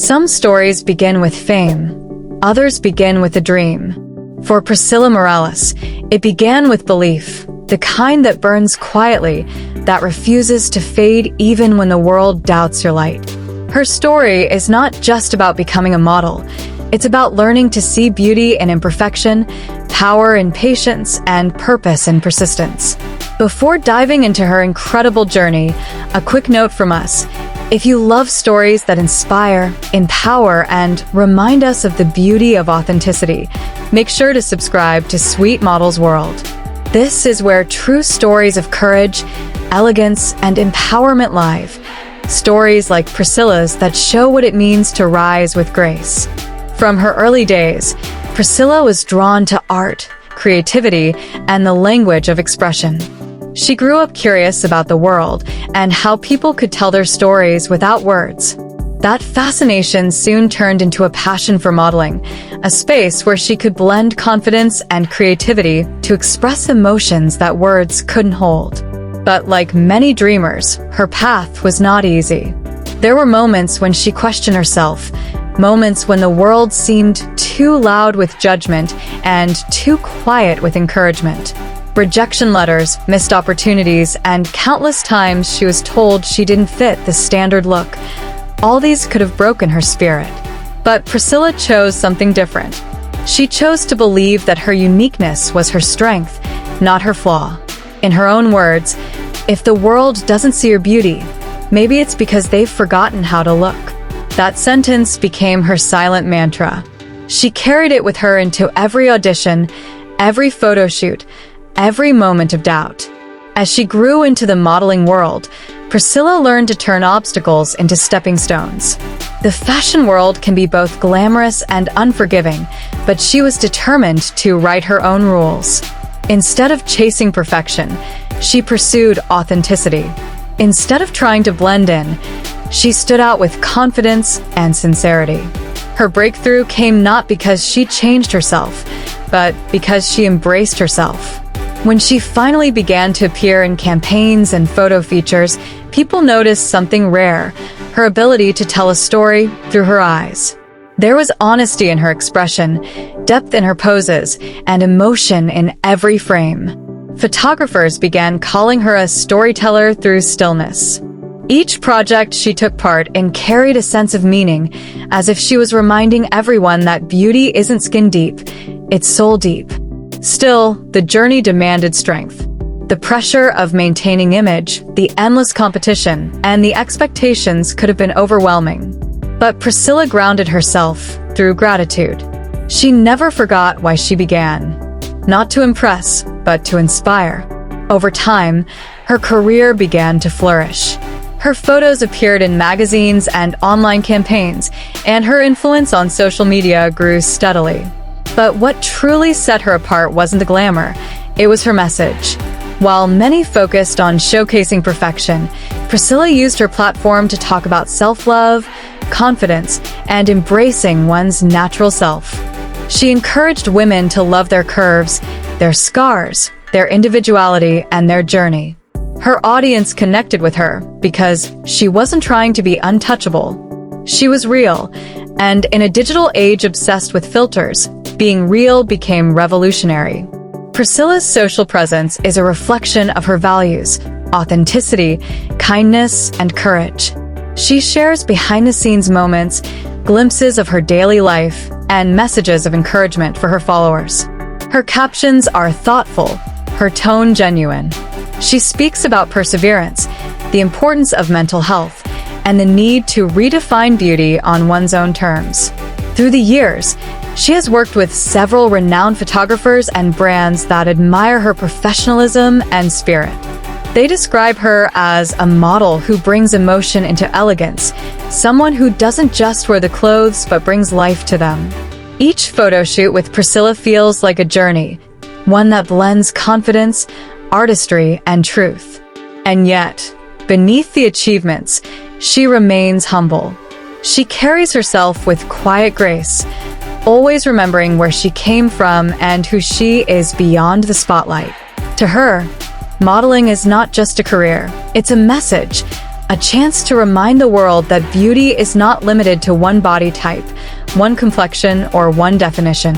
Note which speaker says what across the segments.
Speaker 1: Some stories begin with fame, others begin with a dream. For Priscilla Morales, it began with belief, the kind that burns quietly, that refuses to fade even when the world doubts your light. Her story is not just about becoming a model. It's about learning to see beauty in imperfection, power in patience, and purpose in persistence. Before diving into her incredible journey, a quick note from us. If you love stories that inspire, empower, and remind us of the beauty of authenticity, make sure to subscribe to Sweet Models World. This is where true stories of courage, elegance, and empowerment live. Stories like Priscilla's that show what it means to rise with grace. From her early days, Priscilla was drawn to art, creativity, and the language of expression. She grew up curious about the world and how people could tell their stories without words. That fascination soon turned into a passion for modeling, a space where she could blend confidence and creativity to express emotions that words couldn't hold. But like many dreamers, her path was not easy. There were moments when she questioned herself, moments when the world seemed too loud with judgment and too quiet with encouragement. Rejection letters, missed opportunities, and countless times she was told she didn't fit the standard look. All these could have broken her spirit. But Priscilla chose something different. She chose to believe that her uniqueness was her strength, not her flaw. In her own words, if the world doesn't see your beauty, maybe it's because they've forgotten how to look. That sentence became her silent mantra. She carried it with her into every audition, every photo shoot, every moment of doubt. As she grew into the modeling world, Priscilla learned to turn obstacles into stepping stones. The fashion world can be both glamorous and unforgiving, but she was determined to write her own rules. Instead of chasing perfection, she pursued authenticity. Instead of trying to blend in, she stood out with confidence and sincerity. Her breakthrough came not because she changed herself, but because she embraced herself. When she finally began to appear in campaigns and photo features, people noticed something rare, her ability to tell a story through her eyes. There was honesty in her expression, depth in her poses, and emotion in every frame. Photographers began calling her a storyteller through stillness. Each project she took part in carried a sense of meaning, as if she was reminding everyone that beauty isn't skin deep, it's soul deep. Still, the journey demanded strength. The pressure of maintaining image, the endless competition, and the expectations could have been overwhelming. But Priscilla grounded herself through gratitude. She never forgot why she began. Not to impress, but to inspire. Over time, her career began to flourish. Her photos appeared in magazines and online campaigns, and her influence on social media grew steadily. But what truly set her apart wasn't the glamour, it was her message. While many focused on showcasing perfection, Priscilla used her platform to talk about self-love, confidence, and embracing one's natural self. She encouraged women to love their curves, their scars, their individuality, and their journey. Her audience connected with her because she wasn't trying to be untouchable. She was real, and in a digital age obsessed with filters, being real became revolutionary. Priscilla's social presence is a reflection of her values, authenticity, kindness, and courage. She shares behind-the-scenes moments, glimpses of her daily life, and messages of encouragement for her followers. Her captions are thoughtful, her tone genuine. She speaks about perseverance, the importance of mental health, and the need to redefine beauty on one's own terms. Through the years, she has worked with several renowned photographers and brands that admire her professionalism and spirit. They describe her as a model who brings emotion into elegance, someone who doesn't just wear the clothes but brings life to them. Each photo shoot with Priscilla feels like a journey, one that blends confidence, artistry, and truth. And yet, beneath the achievements, she remains humble. She carries herself with quiet grace, always remembering where she came from and who she is beyond the spotlight. To her, modeling is not just a career, it's a message, a chance to remind the world that beauty is not limited to one body type, one complexion, or one definition.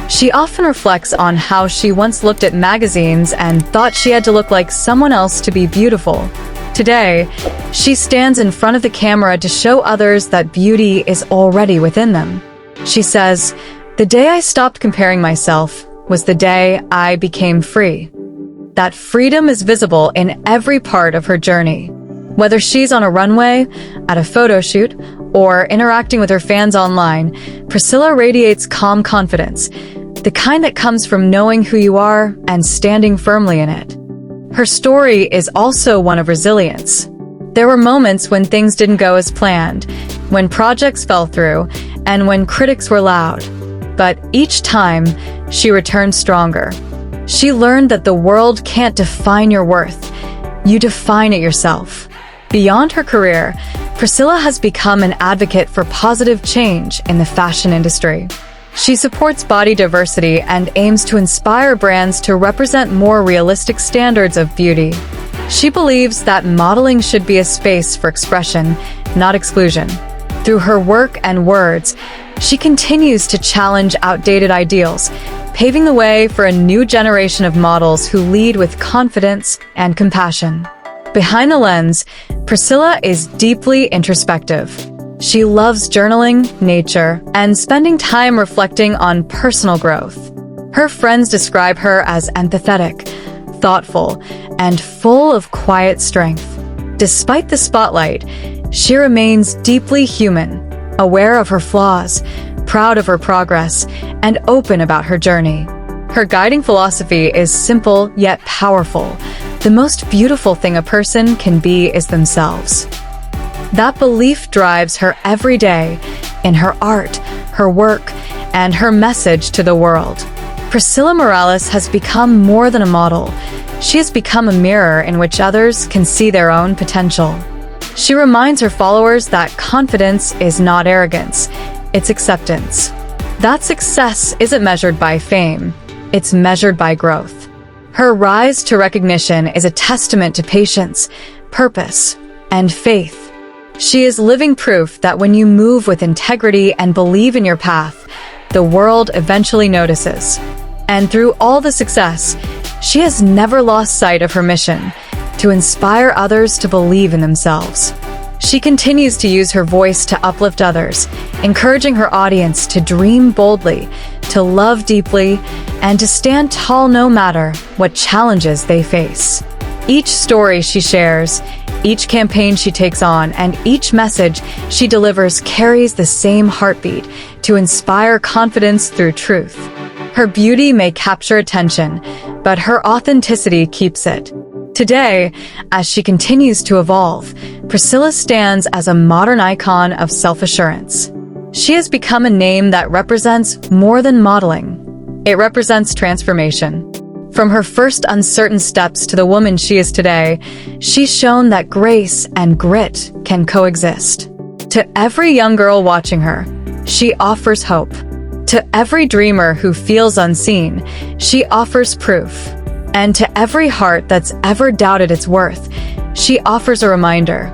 Speaker 1: She often reflects on how she once looked at magazines and thought she had to look like someone else to be beautiful. Today, she stands in front of the camera to show others that beauty is already within them. She says, "The day I stopped comparing myself was the day I became free." That freedom is visible in every part of her journey. Whether she's on a runway, at a photo shoot, or interacting with her fans online, Priscilla radiates calm confidence, the kind that comes from knowing who you are and standing firmly in it. Her story is also one of resilience. There were moments when things didn't go as planned, when projects fell through, and when critics were loud. But each time, she returned stronger. She learned that the world can't define your worth. You define it yourself. Beyond her career, Priscilla has become an advocate for positive change in the fashion industry. She supports body diversity and aims to inspire brands to represent more realistic standards of beauty. She believes that modeling should be a space for expression, not exclusion. Through her work and words, she continues to challenge outdated ideals, paving the way for a new generation of models who lead with confidence and compassion. Behind the lens, Priscilla is deeply introspective. She loves journaling, nature, and spending time reflecting on personal growth. Her friends describe her as empathetic, thoughtful, and full of quiet strength. Despite the spotlight, she remains deeply human, aware of her flaws, proud of her progress, and open about her journey. Her guiding philosophy is simple yet powerful. The most beautiful thing a person can be is themselves. That belief drives her every day in her art, her work, and her message to the world. Priscilla Morales has become more than a model. She has become a mirror in which others can see their own potential. She reminds her followers that confidence is not arrogance, it's acceptance. That success isn't measured by fame, it's measured by growth. Her rise to recognition is a testament to patience, purpose, and faith. She is living proof that when you move with integrity and believe in your path, the world eventually notices. And through all the success, she has never lost sight of her mission, to inspire others to believe in themselves. She continues to use her voice to uplift others, encouraging her audience to dream boldly, to love deeply, and to stand tall no matter what challenges they face. Each story she shares, each campaign she takes on, and each message she delivers carries the same heartbeat to inspire confidence through truth. Her beauty may capture attention, but her authenticity keeps it. Today, as she continues to evolve, Priscilla stands as a modern icon of self-assurance. She has become a name that represents more than modeling. It represents transformation. From her first uncertain steps to the woman she is today, she's shown that grace and grit can coexist. To every young girl watching her, she offers hope. To every dreamer who feels unseen, she offers proof. And to every heart that's ever doubted its worth, she offers a reminder: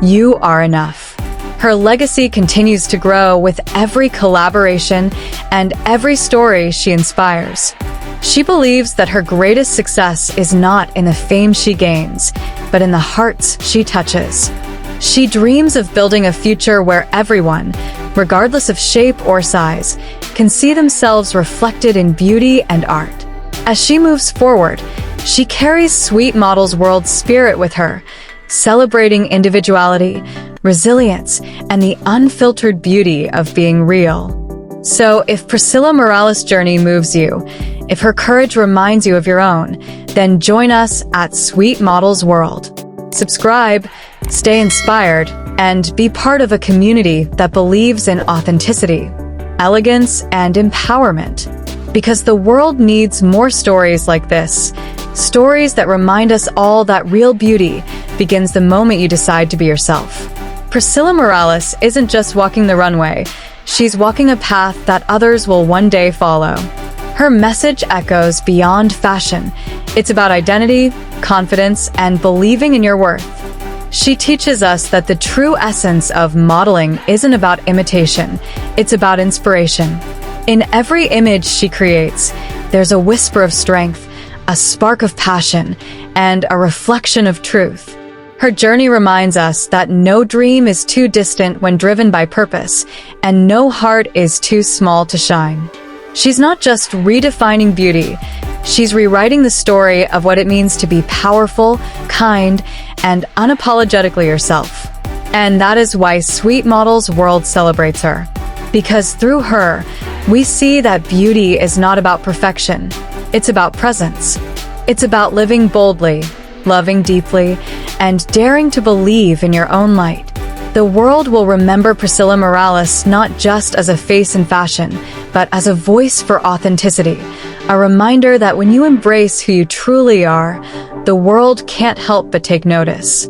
Speaker 1: you are enough. Her legacy continues to grow with every collaboration and every story she inspires. She believes that her greatest success is not in the fame she gains, but in the hearts she touches. She dreams of building a future where everyone, regardless of shape or size, can see themselves reflected in beauty and art. As she moves forward, she carries Sweet Model's world spirit with her, celebrating individuality, resilience, and the unfiltered beauty of being real. So, if Priscilla Morales' journey moves you, if her courage reminds you of your own, then join us at Sweet Model's World. Subscribe, stay inspired, and be part of a community that believes in authenticity, elegance, and empowerment. Because the world needs more stories like this, stories that remind us all that real beauty begins the moment you decide to be yourself. Priscilla Morales isn't just walking the runway, she's walking a path that others will one day follow. Her message echoes beyond fashion. It's about identity, confidence, and believing in your worth. She teaches us that the true essence of modeling isn't about imitation, it's about inspiration. In every image she creates, there's a whisper of strength, a spark of passion, and a reflection of truth. Her journey reminds us that no dream is too distant when driven by purpose, and no heart is too small to shine. She's not just redefining beauty, she's rewriting the story of what it means to be powerful, kind, and unapologetically yourself. And that is why Sweet Model's world celebrates her. Because through her, we see that beauty is not about perfection, it's about presence. It's about living boldly, loving deeply, and daring to believe in your own light. The world will remember Priscilla Morales not just as a face in fashion, but as a voice for authenticity, a reminder that when you embrace who you truly are, the world can't help but take notice.